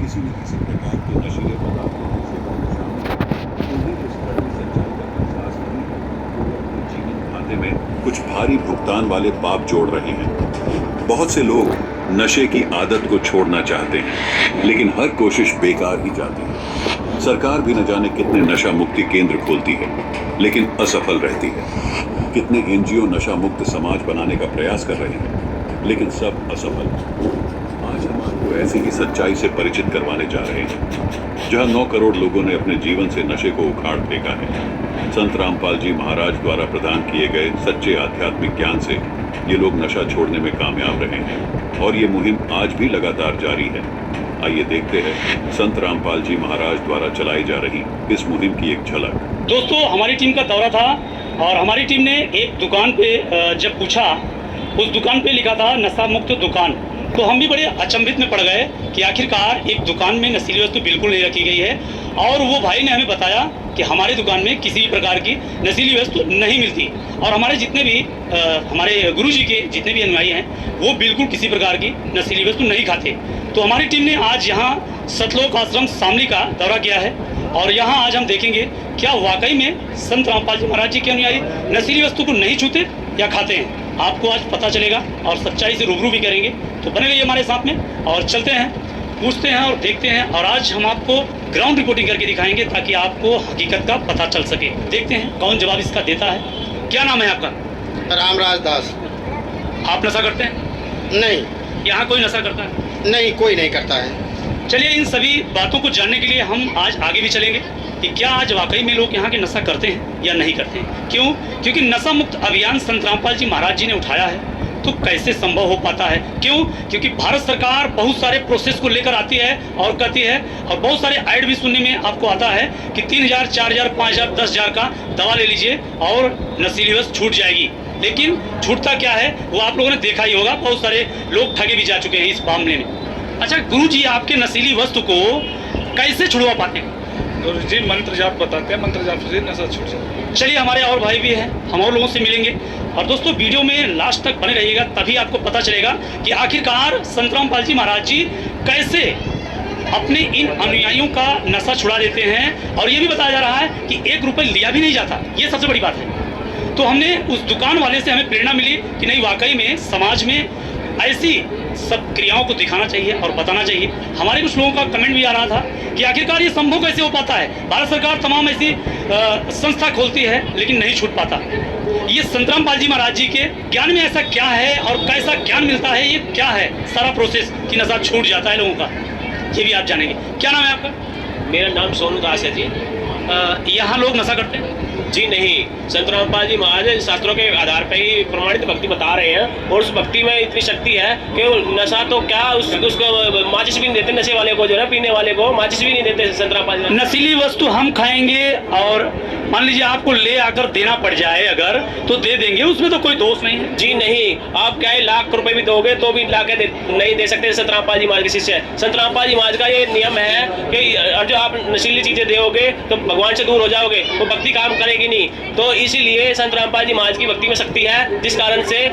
किसी न किसी प्रकार के नशीले पदार्थों की सेवन में शामिल हैं, उन्हें इस कड़वी सच्चाई का एहसास नहीं है कि वो अपने जीवन खाते में कुछ भारी भुगतान वाले पाप जोड़ रहे हैं। बहुत से लोग नशे की आदत को छोड़ना चाहते हैं, लेकिन हर कोशिश बेकार ही जाती है। सरकार भी न जाने कितने नशा मुक्ति केंद्र खोलती है, लेकिन असफल रहती है। कितने एनजीओ नशा मुक्त समाज बनाने का प्रयास कर रहे हैं, लेकिन सब असफल। आज हम आपको ऐसी ही सच्चाई से परिचित करवाने जा रहे हैं, जहां 9 करोड़ लोगों ने अपने जीवन से नशे को उखाड़ फेंका है। संत रामपाल जी महाराज द्वारा प्रदान किए गए सच्चे आध्यात्मिक ज्ञान से ये लोग नशा छोड़ने में कामयाब रहे हैं, और ये मुहिम आज भी लगातार जारी है। आइए देखते हैं संत रामपाल जी महाराज द्वारा चलाई जा रही इस मुहिम की एक झलक। दोस्तों, हमारी टीम का दौरा था और हमारी टीम ने एक दुकान पे जब पूछा, उस दुकान पे लिखा था नशा मुक्त दुकान, तो हम भी बड़े अचंभित में पड़ गए कि आखिरकार एक दुकान में नशीली वस्तु बिल्कुल नहीं रखी गई है। और वो भाई ने हमें बताया कि हमारे दुकान में किसी भी प्रकार की नशीली वस्तु नहीं मिलती, और हमारे जितने भी हमारे गुरुजी के जितने भी अनुयायी हैं वो बिल्कुल किसी प्रकार की नशीली वस्तु नहीं खाते। तो हमारी टीम ने आज यहाँ सतलोक आश्रम शामली का दौरा किया है, और यहाँ आज हम देखेंगे क्या वाकई में संत रामपाल जी महाराज जी के अनुयायी नशीली वस्तु को नहीं छूते या खाते हैं। आपको आज पता चलेगा और सच्चाई से रूबरू भी करेंगे। तो बने रहिए हमारे साथ में और चलते हैं, पूछते हैं और देखते हैं। और आज हम आपको ग्राउंड रिपोर्टिंग करके दिखाएंगे ताकि आपको हकीकत का पता चल सके। देखते हैं कौन जवाब इसका देता है। क्या नाम है आपका? रामराज दास। आप नशा करते हैं? नहीं। यहाँ कोई नशा करता है? नहीं, कोई नहीं करता है। चलिए, इन सभी बातों को जानने के लिए हम आज आगे भी चलेंगे कि क्या आज वाकई में लोग यहाँ के नशा करते हैं या नहीं करते हैं। क्यों? क्योंकि नशा मुक्त अभियान संत रामपाल जी महाराज जी ने उठाया है, तो कैसे संभव हो पाता है? क्यों? क्योंकि भारत सरकार बहुत सारे प्रोसेस को लेकर आती है और कहती है, और बहुत सारे ऐड भी सुनने में आपको आता है कि 3000, 4000, 5000, 10,000 का दवा ले लीजिए और नशीली वस्तु छूट जाएगी। लेकिन छूटता क्या है वो आप लोगों ने देखा ही होगा, बहुत सारे लोग ठगे भी जा चुके हैं इस मामले में। अच्छा गुरु जी, आपके नशीली वस्तु को कैसे छुड़वा पाते हैं? गुरु जी मंत्र जाप बताते हैं, मंत्र जाप से नशा छूट जाता है। चलिए, हमारे और भाई भी हैं, हम और लोगों से मिलेंगे। और दोस्तों, वीडियो में लास्ट तक बने रहिएगा, तभी आपको पता चलेगा कि आखिरकार संत रामपाल जी महाराज जी कैसे अपने इन अनुयायियों का नशा छुड़ा देते हैं। और ये भी बताया जा रहा है कि 1 रुपये लिया भी नहीं जाता, ये सबसे बड़ी बात है। तो हमने उस दुकान वाले से हमें प्रेरणा मिली कि नहीं, वाकई में समाज में ऐसी सब क्रियाओं को दिखाना चाहिए और बताना चाहिए। हमारे कुछ लोगों का कमेंट भी आ रहा था कि आखिरकार ये संभव कैसे हो पाता है। भारत सरकार तमाम ऐसी संस्था खोलती है लेकिन नहीं छूट पाता। ये संत रामपाल जी महाराज जी के ज्ञान में ऐसा क्या है और कैसा ज्ञान मिलता है, ये क्या है सारा प्रोसेस कि नशा छूट जाता है लोगों का, ये भी आप जानेंगे। क्या नाम है आपका? मेरा नाम सोनू दास है जी। यहाँ लोग नशा करते हैं? जी नहीं, संत रामपाल जी महाराज शास्त्रों के आधार पर ही प्रमाणित भक्ति बता रहे हैं, और उस भक्ति में इतनी शक्ति है कि नशा तो क्या उसको माचिस भी नहीं देते, नशे वाले को जो है पीने वाले को माचिस भी नहीं देते संत रामपाल जी। नशीली वस्तु हम खाएंगे और मान लीजिए आपको ले आकर देना पड़ जाए अगर, तो दे देंगे, उसमें तो कोई दोष नहीं है। जी नहीं, आप क्या है लाख रुपए भी दोगे तो भी ला के नहीं दे सकते संत रामपाल जी महाराज के शिष्य। संत रामपाल जी महाराज का ये नियम है कि जो आप नशीली चीजें दोगे तो भगवान से दूर हो जाओगे, वो भक्ति काम करेगी नहीं। तो इसीलिए संत रामपाल जी महाराज की भक्ति में शक्ति है, जिस कारण से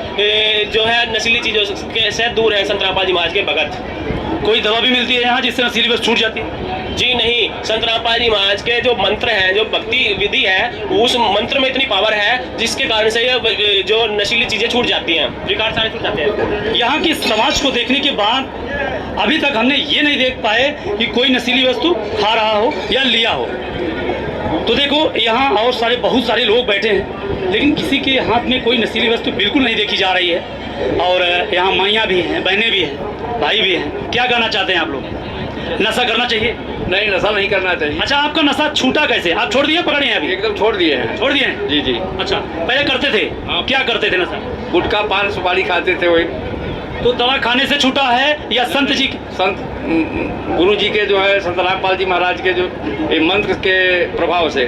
जो है नशीली चीजों से दूर है संत रामपाल जी महाराज के भगत। कोई दवा भी मिलती है यहाँ जिससे नशीली वस्तु छूट जाती है? जी नहीं, संत रामपाल जी महाराज के जो मंत्र हैं, जो भक्ति विधि है, उस मंत्र में इतनी पावर है जिसके कारण से ये जो नशीली चीजें छूट जाती हैं, विकार सारे छूट जाते हैं। यहाँ की समाज को देखने के बाद अभी तक हमने ये नहीं देख पाए कि कोई नशीली वस्तु खा रहा हो या लिया हो। तो देखो, यहाँ और सारे बहुत सारे लोग बैठे हैं, लेकिन किसी के हाथ में कोई नशीली वस्तु बिल्कुल नहीं देखी जा रही है। और यहाँ माइयाँ भी हैं, बहनें भी हैं, भाई भी हैं। क्या कहना चाहते हैं आप लोग? नशा करना चाहिए? नहीं, नशा नहीं करना चाहिए। अच्छा, आपका नशा छूटा कैसे? आप छोड़ दिए, पकड़े हैं अभी? एकदम छोड़ दिए हैं। छोड़ दिए हैं? जी जी। अच्छा, पहले करते थे? क्या करते थे नशा? गुटखा पान सुपारी खाते थे वही। तो दवा खाने से छूटा है या संत जी संत गुरु जी के जो है संत रामपाल जी महाराज के जो मंत्र के प्रभाव से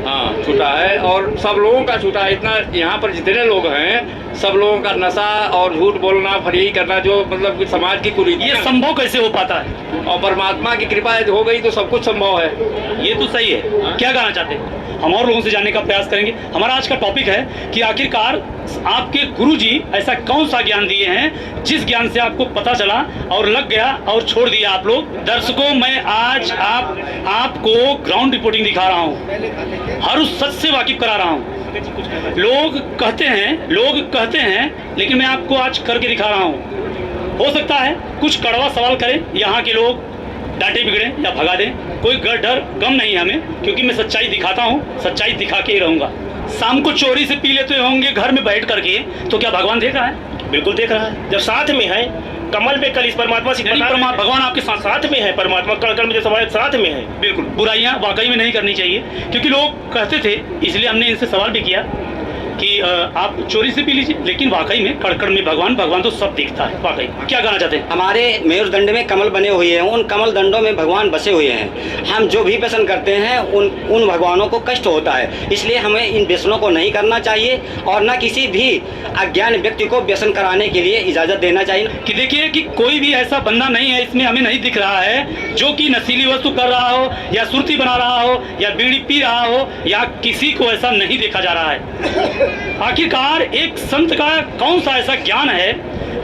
हाँ छूटा है, और सब लोगों का छूटा है। इतना यहाँ पर जितने लोग हैं सब लोगों का नशा और झूठ बोलना, फरेबी करना, जो मतलब समाज की कुरीति, ये संभव कैसे हो पाता है? और परमात्मा की कृपा हो गई तो सब कुछ संभव है। ये तो सही है। क्या कहना चाहते हैं? हम और लोगों से जानने का प्रयास करेंगे। हमारा आज का टॉपिक है कि आखिरकार आपके गुरुजी ऐसा कौन सा ज्ञान दिए हैं जिस ज्ञान से आपको पता चला और लग गया और छोड़ दिया आप लोग। दर्शकों, मैं आज आपको ग्राउंड रिपोर्टिंग दिखा रहा हूँ, हर उस सच से वाकिफ करा रहा हूँ। लोग कहते हैं लेकिन मैं आपको आज करके दिखा रहा हूँ। हो सकता है कुछ कड़वा सवाल करें, यहाँ के लोग डांटे बिगड़े या भगा दें, कोई डर गम नहीं है हमें, क्योंकि मैं सच्चाई दिखाता हूँ, सच्चाई दिखा के ही रहूँगा। शाम को चोरी से पी लेते होंगे घर में बैठ करके, तो क्या भगवान देख रहा है? बिल्कुल देख रहा है। जब साथ में है कमल पे कल इस परमात्मा से भगवान आपके साथ में है, परमात्मा कल में जो समाज साथ में है। बिल्कुल, बुराइयां वाकई में नहीं करनी चाहिए, क्योंकि लोग कहते थे, इसलिए हमने इनसे सवाल भी किया कि आप चोरी से पी लीजिए, लेकिन वाकई में कड़कड़ में भगवान तो सब दिखता है। वाकई क्या कहना चाहते हैं? हमारे मेरुदंड में कमल बने हुए हैं, उन कमल दंडों में भगवान बसे हुए हैं। हम जो भी व्यसन करते हैं उन भगवानों को कष्ट होता है, इसलिए हमें इन व्यसनों को नहीं करना चाहिए और न किसी भी अज्ञान व्यक्ति को व्यसन कराने के लिए इजाज़त देना चाहिए। कि देखिए कि कोई भी ऐसा बंदा नहीं है, इसमें हमें नहीं दिख रहा है जो कि नशीली वस्तु कर रहा हो या सुरती बना रहा हो या बीड़ी पी रहा हो, या किसी को ऐसा नहीं देखा जा रहा है। आखिरकार एक संत का कौन सा ऐसा ज्ञान है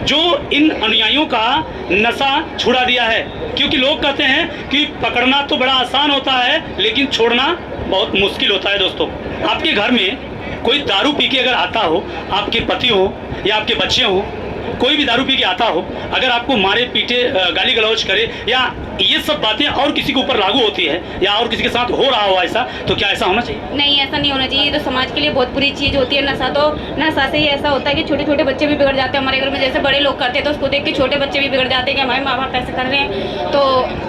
जो इन अनुयायियों का नशा छुड़ा दिया है? क्योंकि लोग कहते हैं कि पकड़ना तो बड़ा आसान होता है, लेकिन छोड़ना बहुत मुश्किल होता है। दोस्तों, आपके घर में कोई दारू पी के अगर आता हो, आपके पति हो या आपके बच्चे हो, कोई भी दारू पी के आता हो, अगर आपको मारे पीटे गाली गलौज करे या ये सब बातें और किसी के ऊपर लागू होती है या और किसी के साथ हो रहा हो ऐसा, तो क्या ऐसा होना चाहिए? नहीं, ऐसा नहीं होना चाहिए। ये तो समाज के लिए बहुत बुरी चीज़ होती है। नशा से ही ऐसा होता है कि छोटे छोटे बच्चे भी बिगड़ जाते हैं। हमारे घर में जैसे बड़े लोग करते हैं तो उसको देख के छोटे बच्चे भी बिगड़ जाते हैं कि हमारे माँ बाप ऐसे कर रहे हैं, तो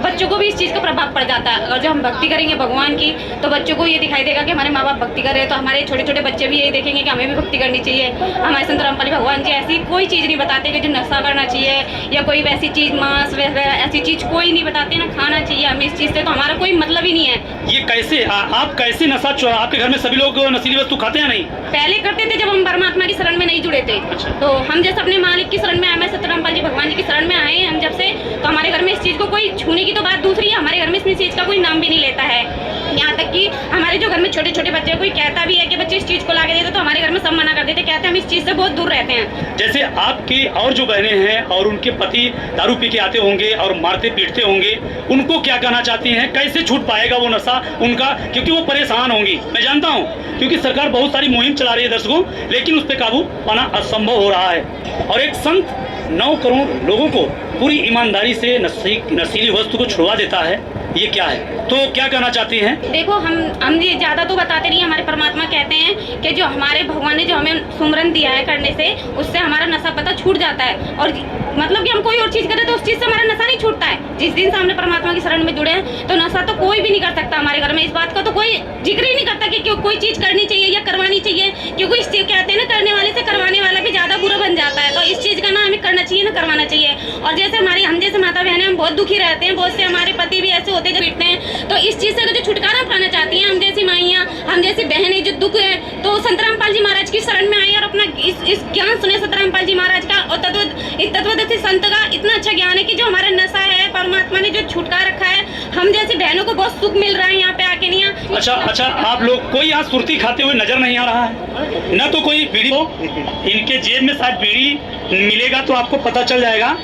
बच्चों को भी इस चीज़ का प्रभाव पड़ जाता है। अगर जो हम भक्ति करेंगे भगवान की, तो बच्चों को ये दिखाई देगा कि हमारे माँ बाप भक्ति कर रहे हैं, तो हमारे छोटे छोटे बच्चे भी यही देखेंगे कि हमें भी भक्ति करनी चाहिए। हमारे संत रामपाल भगवान जी ऐसी कोई चीज़ नहीं बताते कि जो नशा करना चाहिए या कोई वैसी चीज़, मांस ऐसी चीज़ कोई नहीं बताते ना खाना चाहिए हमें। इस चीज़ से तो हमारा कोई मतलब ही नहीं है। ये कैसे आप कैसे नशा, आपके घर में सभी लोग नशीली वस्तु खाते हैं? नहीं, पहले करते थे जब हम परमात्मा की शरण में नहीं जुड़े थे। तो हम जैसे अपने मालिक की शरण में आए, सत रामपाल जी भगवान जी की शरण में आए हम जब से, तो हमारे घर में इस चीज़ को कोई छूने की तो बात दूसरी है, हमारे घर में इस चीज़ का कोई नाम भी नहीं लेता है। यहाँ तक कि हमारे जो घर में छोटे छोटे बच्चे, कोई कहता भी है कि बच्चे इस चीज़ को ला के देते, तो हमारे घर में सब मना कर देते, कहते हैं हम इस चीज़ से बहुत दूर रहते हैं। जैसे आपकी और जो बहनें हैं और उनके पति दारू पी के आते होंगे और मारते पीटते होंगे, उनको क्या कहना चाहती हैं? कैसे छूट पाएगा वो नशा उनका? क्योंकि वो परेशान होंगी, मैं जानता हूँ, क्योंकि सरकार बहुत सारी मुहिम चला रही है दर्शकों, लेकिन उस पर काबू पाना असंभव हो रहा है। और एक संत 9 करोड़ लोगों को पूरी ईमानदारी से नशीली वस्तु को छुड़वा देता है, ये क्या है? तो क्या कहना चाहती हैं? देखो, हम ये ज़्यादा तो बताते नहीं, हमारे परमात्मा कहते हैं कि जो हमारे भगवान ने जो हमें सुमरन दिया है करने से, उससे हमारा नशा पता छूट जाता है। और मतलब कि हम कोई और चीज़ करें तो उस चीज़ से हमारा नशा नहीं छूटता है। जिस दिन से हमने परमात्मा की शरण में जुड़े हैं, तो नशा तो कोई भी नहीं कर सकता हमारे घर में। इस बात का तो कोई जिक्र ही नहीं करता कि कोई चीज़ करनी चाहिए या करवानी चाहिए, क्योंकि इस चीज़ कहते हैं ना, करने वाले से करवाने वाला भी ज़्यादा बुरा बन जाता है। तो इस चीज़ का ना हमें करना चाहिए ना करवाना चाहिए। और जैसे हम जैसे माता बहनें, हम बहुत दुखी रहते हैं, बहुत से हमारे पति भी ऐसे होते हैं जो पीटते हैं, तो इस चीज़ से जो छुटकारा पाना चाहती हैं, हम जैसी माइयाँ, हम जैसी बहनें जो दुख है, तो संत रामपाल जी महाराज की शरण में आई और अपना इस ज्ञान सुने संत रामपाल जी महाराज का। और तत्वदर्शी संत का इतना अच्छा ज्ञान है कि जो हमारा नशा है, परमात्मा ने जो छुटका रखा है, हम जैसी बहनों को बहुत सुख मिल रहा है यहाँ पे आके। नहीं अच्छा, आप लोग कोई यहाँ सुरती खाते हुए नजर नहीं आ रहा है ना? तो कोई बीड़ी हो, इनके जेब में शायद बीड़ी मिलेगा तो आपको पता चल जाएगा,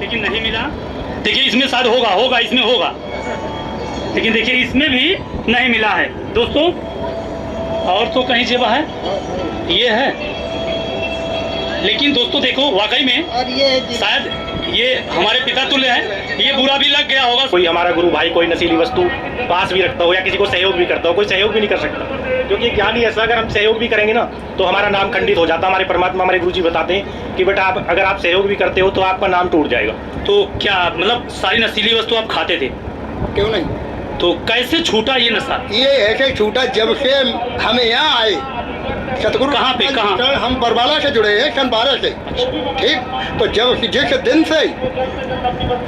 लेकिन नहीं मिला। देखिए, इसमें शायद होगा, इसमें होगा, लेकिन देखिए इसमें भी नहीं मिला है दोस्तों। और तो कहीं जेबा है, ये है, लेकिन दोस्तों देखो वाकई में शायद ये हमारे पिता तुल्य है, ये बुरा भी लग गया होगा। कोई हमारा गुरु भाई कोई नशीली वस्तु पास भी रखता हो या किसी को सहयोग भी करता हो, कोई सहयोग भी नहीं कर सकता, क्योंकि ज्ञान ही ऐसा, अगर हम सहयोग भी करेंगे ना तो हमारा नाम खंडित हो जाता है। हमारे परमात्मा, हमारे गुरु जी बताते हैं कि बेटा अगर आप सहयोग भी करते हो तो आपका नाम टूट जाएगा। तो क्या मतलब सारी नशीली वस्तु आप खाते थे? क्यों नहीं? तो कैसे छूटा ये नशा? ये ऐसे छूटा जब से हमें यहाँ आए सतगुरु। कहाँ पे? कहाँ? हम बरवाला से जुड़े हैं सन 12 से। ठीक, तो जब जिस दिन से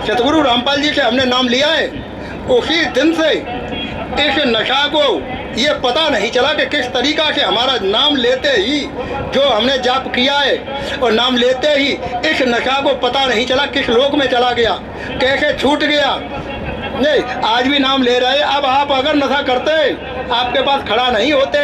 सतगुरु रामपाल जी से हमने नाम लिया है, उसी दिन से इस नशा को ये पता नहीं चला कि किस तरीका से हमारा नाम लेते ही जो हमने जाप किया है, और नाम लेते ही इस नशा को पता नहीं चला किस लोक में चला गया, कैसे छूट गया। नहीं, आज भी नाम ले रहे। अब आप अगर नशा करते, आपके पास खड़ा नहीं होते,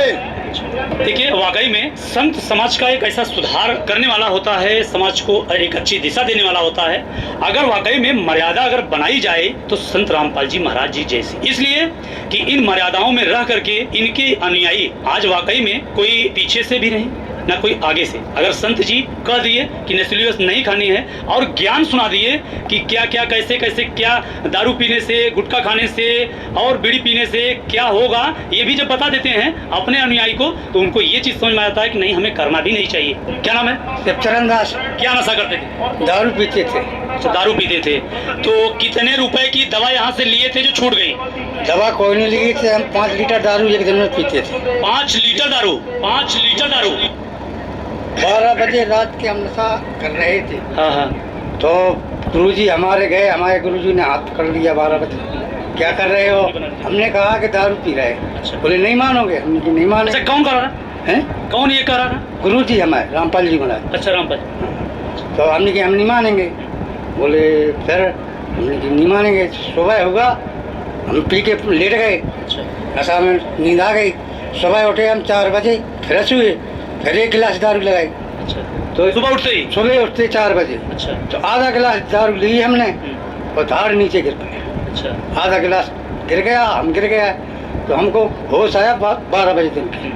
देखिए, वाकई में संत समाज का एक ऐसा सुधार करने वाला होता है, समाज को एक अच्छी दिशा देने वाला होता है। अगर वाकई में मर्यादा अगर बनाई जाए तो संत रामपाल जी महाराज जी जैसी, इसलिए कि इन मर्यादाओं में रह करके इनके अनुयायी आज वाकई में कोई पीछे से भी नहीं ना कोई आगे से। अगर संत जी कह दिए कि नशीली वस्तु नहीं खानी है और ज्ञान सुना दिए कि क्या क्या कैसे कैसे क्या दारू पीने से, गुटखा खाने से और बीड़ी पीने से क्या होगा, ये भी जब बता देते हैं अपने अनुयायी को, तो उनको ये चीज़ समझ में आता है कि नहीं, हमें करना भी नहीं चाहिए। क्या नाम है? शिवचरण दास। क्या नशा करते थे? दारू पीते थे। अच्छा, दारू पीते थे। तो कितने रुपए की दवा यहाँ से लिए थे जो छूट गई? दवा कोई नहीं ली थी, हम 5 लीटर दारू एक दिन में पीते थे। 5 लीटर दारू? 5 लीटर दारू? 12 बजे रात के हम नशा कर रहे थे। हाँ हाँ। तो गुरुजी हमारे गए, हमारे गुरुजी ने हाथ पकड़ लिया 12 बजे, क्या कर रहे हो? हमने कहा कि दारू पी रहे हैं। बोले नहीं मानोगे? हमने कहा नहीं माने। अच्छा, कौन कर रहा था? हैं? कौन ये कर रहा था? गुरुजी हमारे रामपाल जी महाराज। अच्छा, रामपाल। तो हमने कहा हम नहीं मानेंगे। बोले फिर हमने कहा नहीं मानेंगे। सुबह होगा, हम पी के लेट गए, नशा में नींद आ गई। सुबह उठे हम 4 बजे, फ्रेश हुए, फिर 1 गिलास दारू लगाई। अच्छा, तो सुबह उठते ही? सुबह उठते 4 बजे। अच्छा। तो आधा गिलास दारू ली हमने और धार नीचे गिर गया। अच्छा। आधा गिलास गिर गया, हम गिर गया। तो हमको होश आया 12 बजे दिन की।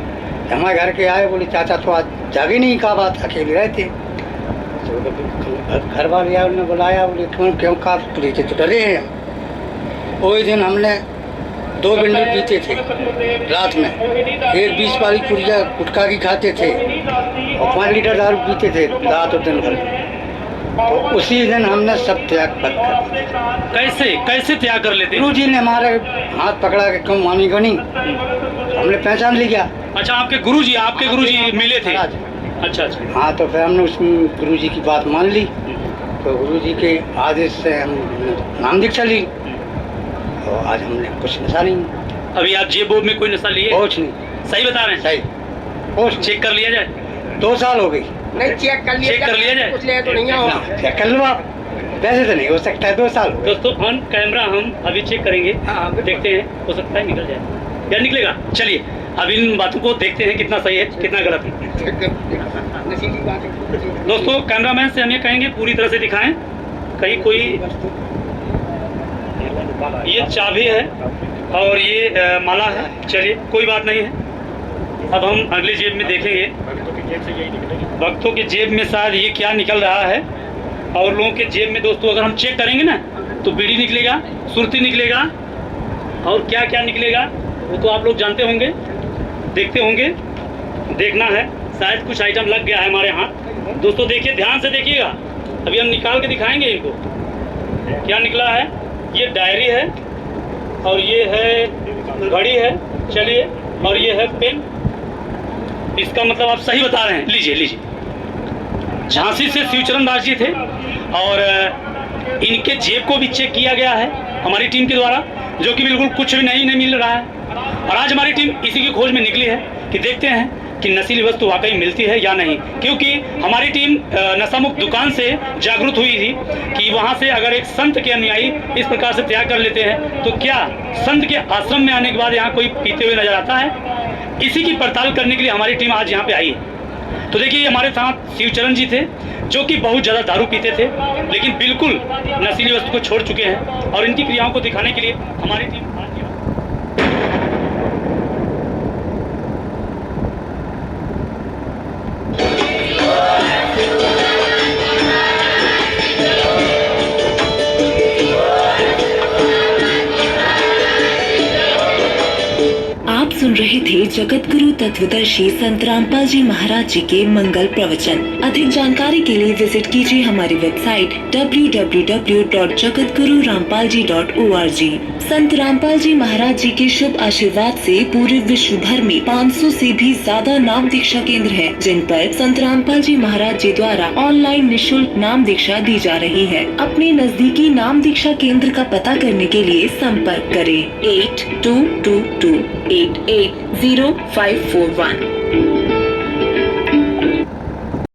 हमारे घर के आए, बोले चाचा तो आज जागे नहीं, कहा बात, अकेले रहते। तो घर वाले आए, उन्होंने बुलाया, बोले क्यों कहा? पुलिस तो डरे हैं। वही दिन हमने 2 बिंडल पीते थे रात में, 1 20 वाली पुड़िया गुटखा की खाते थे और 5 लीटर दारू पीते थे रात और दिन भर। तो उसी दिन हमने सब त्याग कर दिया। कैसे त्याग कर लेते? गुरुजी ने हमारे हाथ पकड़ा के क्यों मानी गनी, हमने पहचान लिया। अच्छा, आपके गुरुजी मिले थे? अच्छा अच्छा। हाँ, तो फिर हमने उस गुरुजी की बात मान ली। तो गुरुजी के आदेश से हम नाम दीक्षा ली। तो आज हमने कुछ नशा नहीं। अभी आप जेब में कोई नशा लिए? कुछ नहीं। सही बता रहे हैं? सही। कुछ चेक कर लिया जाए? 2 साल हो गई। नहीं, चेक कर लिया जाए? कुछ ले तो नहीं होगा। चेक कर लो आप, वैसे तो नहीं हो सकता है। 2 साल। दोस्तों, ऑन कैमरा हम अभी चेक करेंगे। हाँ, देखते हैं, हो सकता है निकल जाए या निकलेगा। चलिए, अब इन बातों को देखते हैं कितना सही है कितना गलत है। दोस्तों, कैमरामैन से हम ये कहेंगे पूरी तरह से दिखाएं, कहीं कोई। ये चाबी है और ये माला है। चलिए, कोई बात नहीं है। अब हम अगली जेब में देखेंगे। भक्तों के जेब में शायद ये क्या निकल रहा है, और लोगों के जेब में दोस्तों अगर हम चेक करेंगे ना, तो बीड़ी निकलेगा, सुरती निकलेगा, और क्या क्या निकलेगा वो तो आप लोग जानते होंगे, देखते होंगे। देखना है, शायद कुछ आइटम लग गया है हमारे हाथ। दोस्तों देखिए, ध्यान से देखिएगा, अभी हम निकाल के दिखाएंगे इनको क्या निकला है। ये डायरी है और ये है घड़ी है। चलिए, और ये है पेन। इसका मतलब आप सही बता रहे हैं। लीजिए। झांसी से शिवचरण दास जी थे और इनके जेब को भी चेक किया गया है हमारी टीम के द्वारा, जो कि बिल्कुल कुछ भी नहीं मिल रहा है। और आज हमारी टीम इसी की खोज में निकली है कि देखते हैं कि नशीली वस्तु वाकई मिलती है या नहीं, क्योंकि हमारी टीम नशा मुक्त दुकान से जागरूक हुई थी कि वहाँ से अगर एक संत के अनुयायी इस प्रकार से त्याग कर लेते हैं तो क्या संत के आश्रम में आने के बाद यहाँ कोई पीते हुए नजर आता है। इसी की पड़ताल करने के लिए हमारी टीम आज यहाँ पे आई है। तो देखिए, हमारे साथ शिवचरण जी थे जो कि बहुत ज़्यादा दारू पीते थे, लेकिन बिल्कुल नशीली वस्तु को छोड़ चुके हैं, और इनकी क्रियाओं को दिखाने के लिए हमारी टीम सुन रहे थे जगत गुरु तत्वदर्शी संत रामपाल जी महाराज जी के मंगल प्रवचन। अधिक जानकारी के लिए विजिट कीजिए हमारी वेबसाइट www.jagatgururampalji.org। संत रामपाल जी महाराज जी के शुभ आशीर्वाद से पूरे विश्व भर में 500 से भी ज्यादा नाम दीक्षा केंद्र हैं, जिन पर संत रामपाल जी महाराज जी द्वारा ऑनलाइन निःशुल्क नाम दीक्षा दी जा रही है। अपने नजदीकी नाम दीक्षा केंद्र का पता करने के लिए संपर्क करें 8222880541।